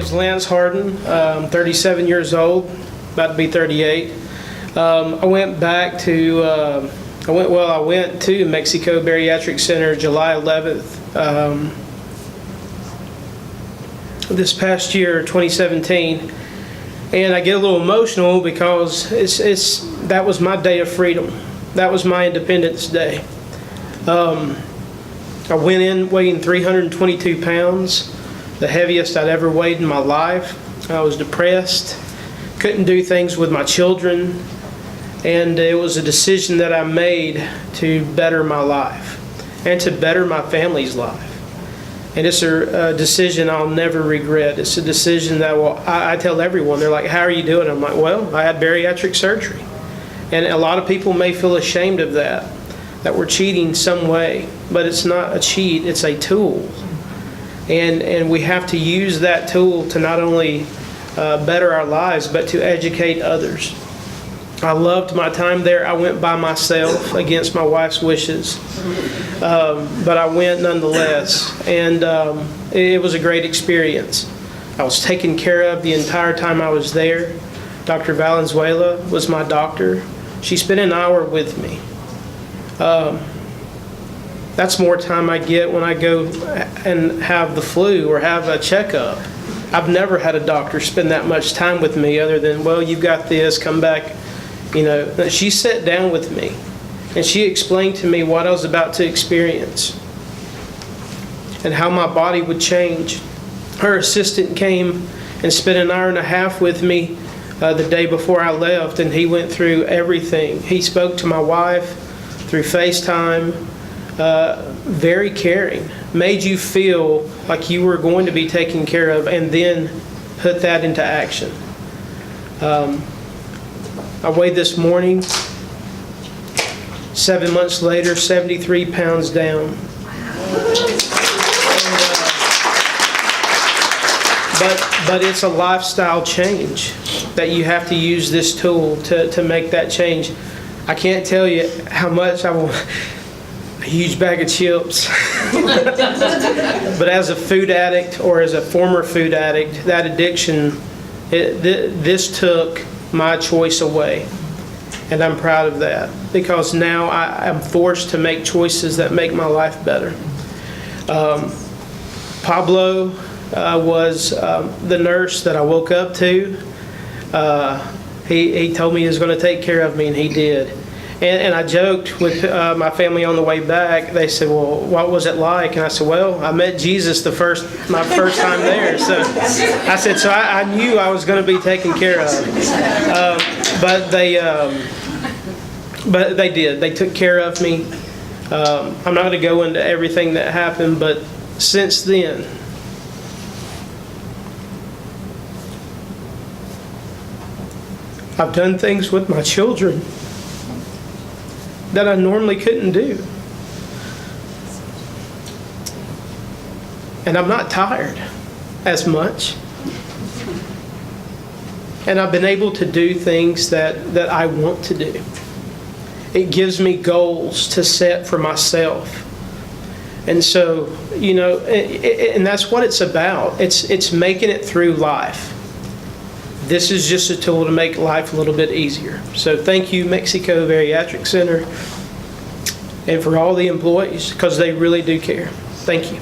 is Lance Harden. I'm 37 years old, about to be 38. I went to Mexico Bariatric Center July 11th this past year, 2017. And I get a little emotional because that was my day of freedom. That was my Independence Day. I went in weighing 322 pounds, the heaviest I'd ever weighed in my life. I was depressed, couldn't do things with my children, and it was a decision that I made to better my life and to better my family's life. And it's a decision I'll never regret. It's a decision that I tell everyone. They're like, how are you doing? I'm like, well, I had bariatric surgery. And a lot of people may feel ashamed of that we're cheating some way. But it's not a cheat, it's a tool. And we have to use that tool to not only better our lives, but to educate others. I loved my time there. I went by myself against my wife's wishes. But I went nonetheless, and it was a great experience. I was taken care of the entire time I was there. Dr. Valenzuela was my doctor. She spent an hour with me. That's more time I get when I go and have the flu or have a checkup. I've never had a doctor spend that much time with me other than, well, you've got this, come back. You know, she sat down with me and she explained to me what I was about to experience and how my body would change. Her assistant came and spent an hour and a half with me the day before I left, and he went through everything. He spoke to my wife through FaceTime, very caring, made you feel like you were going to be taken care of, and then put that into action. I weighed this morning, 7 months later, 73 pounds down. But it's a lifestyle change that you have to use this tool to make that change. I can't tell you how much I want a huge bag of chips. But as a food addict or as a former food addict, that addiction, this took my choice away. And I'm proud of that because now I'm forced to make choices that make my life better. Pablo was the nurse that I woke up to. He told me he was going to take care of me, and he did. And I joked with my family on the way back. They said, well, what was it like? And I said, well, I met Jesus my first time there. So I said, so I knew I was going to be taken care of. But they did. They took care of me. I'm not going to go into everything that happened, but since then, I've done things with my children that I normally couldn't do. And I'm not tired as much. And I've been able to do things that I want to do. It gives me goals to set for myself. And so, you know, and that's what it's about. It's making it through life. This is just a tool to make life a little bit easier. So thank you, Mexico Bariatric Center, and for all the employees, because they really do care. Thank you.